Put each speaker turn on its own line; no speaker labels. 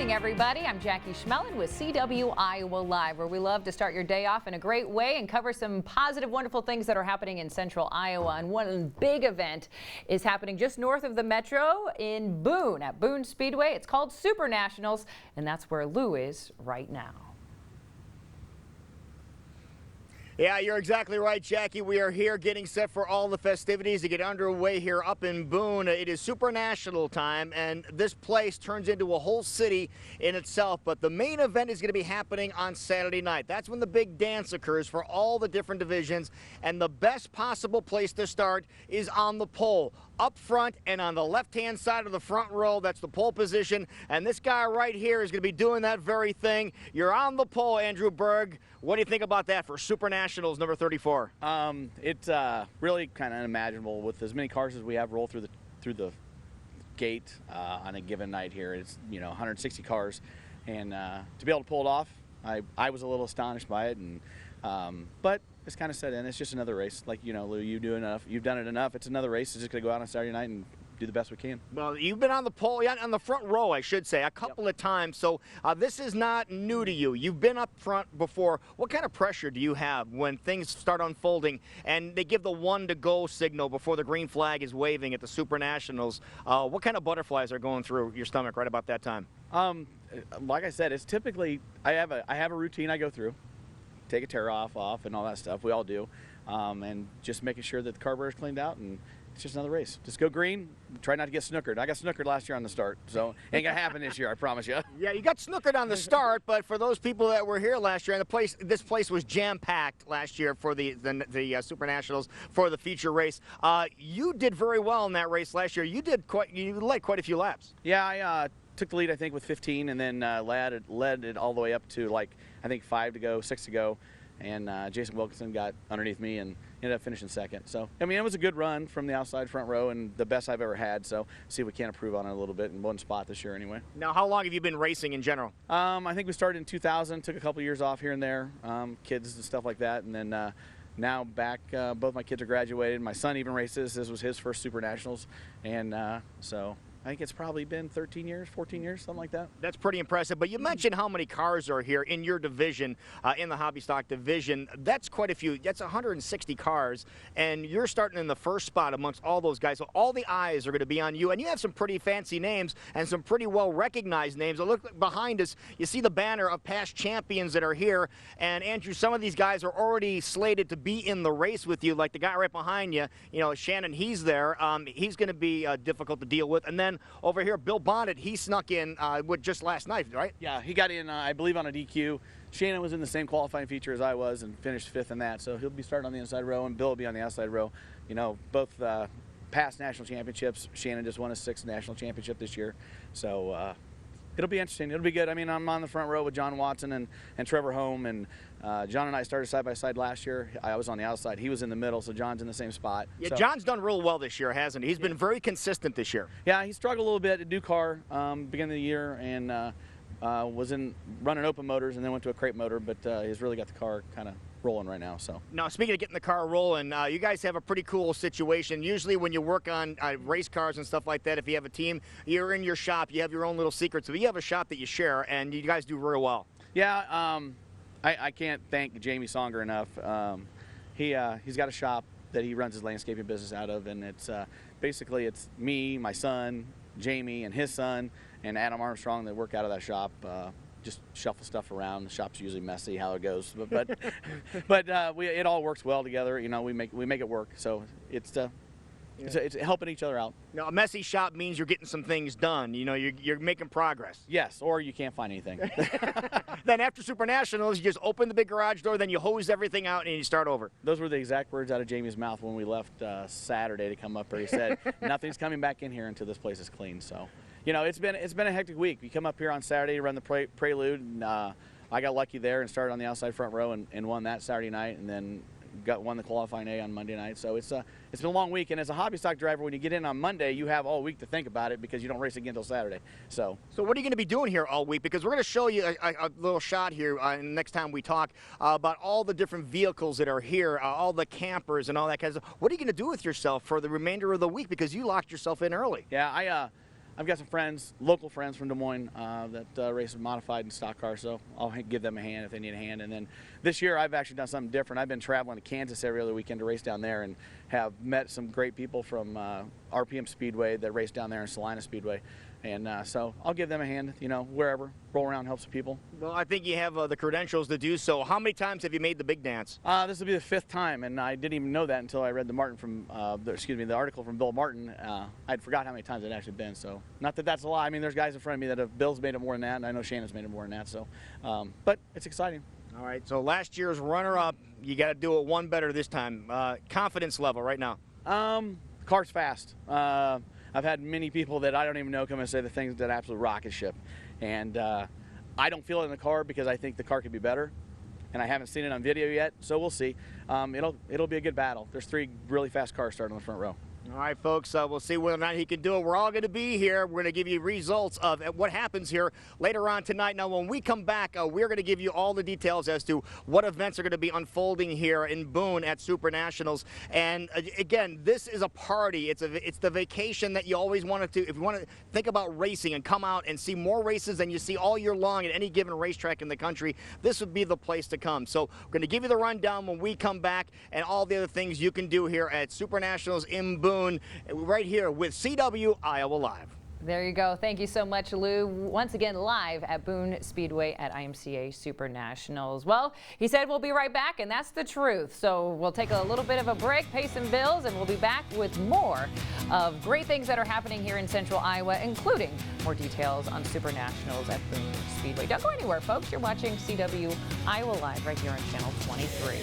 morning, everybody. I'm Jackie Schmelin with CW Iowa Live, where we love to start your day off in a great way and cover some positive, wonderful things that are happening in central Iowa. And one big event is happening just north of the metro in Boone, at Boone Speedway. It's called Super Nationals, and that's where Lou is right now.
Yeah, you're exactly right, Jackie. We are here getting set for all the festivities to get underway here up in Boone. It is Super National time, and this place turns into a whole city in itself. But the main event is going to be happening on Saturday night. That's when the big dance occurs for all the different divisions, and the best possible place to start is on the pole. Up front and on the left-hand side of the front row, that's the pole position, and this guy right here is going to be doing that very thing. You're on the pole, Andrew Berg. What do you think about that for Super Nationals number 34?
It's really kind of unimaginable with as many cars as we have roll through the gate on a given night here. It's 160 cars, and to be able to pull it off, I was a little astonished by it, and but it's kind of set in. It's just another race. Like Lou, you've done it enough. It's another race. It's just gonna go out on Saturday night and do the best we can.
Well, you've been on the pole, on the front row, I should say, a couple of times, so this is not new to you. You've been up front before. What kind of pressure do you have when things start unfolding and they give the one to go signal before the green flag is waving at the Super Nationals? What kind of butterflies are going through your stomach right about that time?
Like I said, it's typically, I have a routine I go through. Take a tear off and all that stuff. We all do. And just making sure that the carburetor is cleaned out, and it's just another race. Just go green. Try not to get snookered. I got snookered last year on the start, so ain't gonna happen this year, I promise you.
Yeah, you got snookered on the start, but for those people that were here last year, and this place was jam-packed last year for the Super Nationals for the feature race. You did very well in that race last year. You led quite a few laps.
Yeah, I took the lead, I think, with 15, and then led it all the way up to, I think 5 to go, 6 to go, and Jason Wilkinson got underneath me and ended up finishing second. So, I mean, it was a good run from the outside front row and the best I've ever had, so see if we can improve on it a little bit in one spot this year anyway.
Now, how long have you been racing in general?
I think we started in 2000, took a couple years off here and there, kids and stuff like that, and then now back, both my kids are graduated. My son even races. This was his first Super Nationals, and so I think it's probably been 13 years, 14 years, something like that.
That's pretty impressive. But you mentioned how many cars are here in your division, in the hobby stock division. That's quite a few. That's 160 cars, and you're starting in the first spot amongst all those guys. So all the eyes are going to be on you, and you have some pretty fancy names and some pretty well-recognized names. Look behind us. You see the banner of past champions that are here. And, Andrew, some of these guys are already slated to be in the race with you, like the guy right behind you. Shannon, he's there. He's going to be difficult to deal with. And then over here, Bill Bonnet, he snuck in just last night, right?
Yeah, he got in, I believe, on a DQ. Shannon was in the same qualifying feature as I was and finished 5th in that, so he'll be starting on the inside row, and Bill will be on the outside row. Both past national championships. Shannon just won his 6th national championship this year, so it'll be interesting. It'll be good. I mean, I'm on the front row with John Watson and Trevor Home, and John and I started side by side last year. I was on the outside. He was in the middle, so John's in the same spot.
Yeah,
so
John's done real well this year, hasn't he? He's been very consistent this year.
Yeah, he struggled a little bit at new car beginning of the year, and was running open motors and then went to a crate motor, but he's really got the car kind of rolling right now. So
now, speaking of getting the car rolling, you guys have a pretty cool situation. Usually when you work on race cars and stuff like that, if you have a team, you're in your shop, you have your own little secrets, but you have a shop that you share, and you guys do real well.
Yeah, I can't thank Jamie Songer enough. He's got a shop that he runs his landscaping business out of, and it's basically it's me, my son, Jamie, and his son, and Adam Armstrong that work out of that shop. Just shuffle stuff around. The shop's usually messy, how it goes, but it all works well together. We make it work. So it's helping each other out.
Now, a messy shop means you're getting some things done. You're making progress.
Yes, or you can't find anything.
Then after Super Nationals, you just open the big garage door, then you hose everything out, and you start over.
Those were the exact words out of Jamie's mouth when we left Saturday to come up here. He said, "Nothing's coming back in here until this place is clean." So, it's been a hectic week. We come up here on Saturday to run the Prelude, and I got lucky there and started on the outside front row and won that Saturday night, and then won the qualifying A on Monday night. So it's been a long week, and as a hobby stock driver, when you get in on Monday, you have all week to think about it because you don't race again until Saturday. So
what are you going to be doing here all week? Because we're going to show you a little shot here next time we talk about all the different vehicles that are here, all the campers and all that kind of stuff. What are you going to do with yourself for the remainder of the week? Because you locked yourself in early.
Yeah, I've got some friends, local friends from Des Moines that race modified and stock cars, so I'll give them a hand if they need a hand. And then this year I've actually done something different. I've been traveling to Kansas every other weekend to race down there and have met some great people from RPM Speedway that race down there in Salina Speedway. And so I'll give them a hand, you know, wherever. Roll around, help some people.
Well, I think you have the credentials to do so. How many times have you made the big dance?
This will be the 5th time, and I didn't even know that until I read the the article from Bill Martin. I'd forgot how many times it'd actually been. So not that that's a lot. I mean, there's guys in front of me that have. Bill's made it more than that, and I know Shannon's made it more than that. So, but it's exciting.
All right. So last year's runner-up, you got to do it one better this time. Confidence level right now.
Car's fast. I've had many people that I don't even know come and say the things that absolute rocket ship, and I don't feel it in the car because I think the car could be better, and I haven't seen it on video yet, so we'll see. It'll be a good battle. There's 3 really fast cars starting on the front row.
All right, folks, we'll see whether or not he can do it. We're all going to be here. We're going to give you results of what happens here later on tonight. Now, when we come back, we're going to give you all the details as to what events are going to be unfolding here in Boone at Super Nationals. And again, this is a party. It's the vacation that you always wanted to. If you want to think about racing and come out and see more races than you see all year long at any given racetrack in the country, this would be the place to come. So we're going to give you the rundown when we come back and all the other things you can do here at Super Nationals in Boone. Right here with CW Iowa Live.
There you go. Thank you so much, Lou. Once again, live at Boone Speedway at IMCA Super Nationals. Well, he said we'll be right back, and that's the truth. So we'll take a little bit of a break, pay some bills, and we'll be back with more of great things that are happening here in Central Iowa, including more details on Super Nationals at Boone Speedway. Don't go anywhere, folks. You're watching CW Iowa Live right here on Channel 23.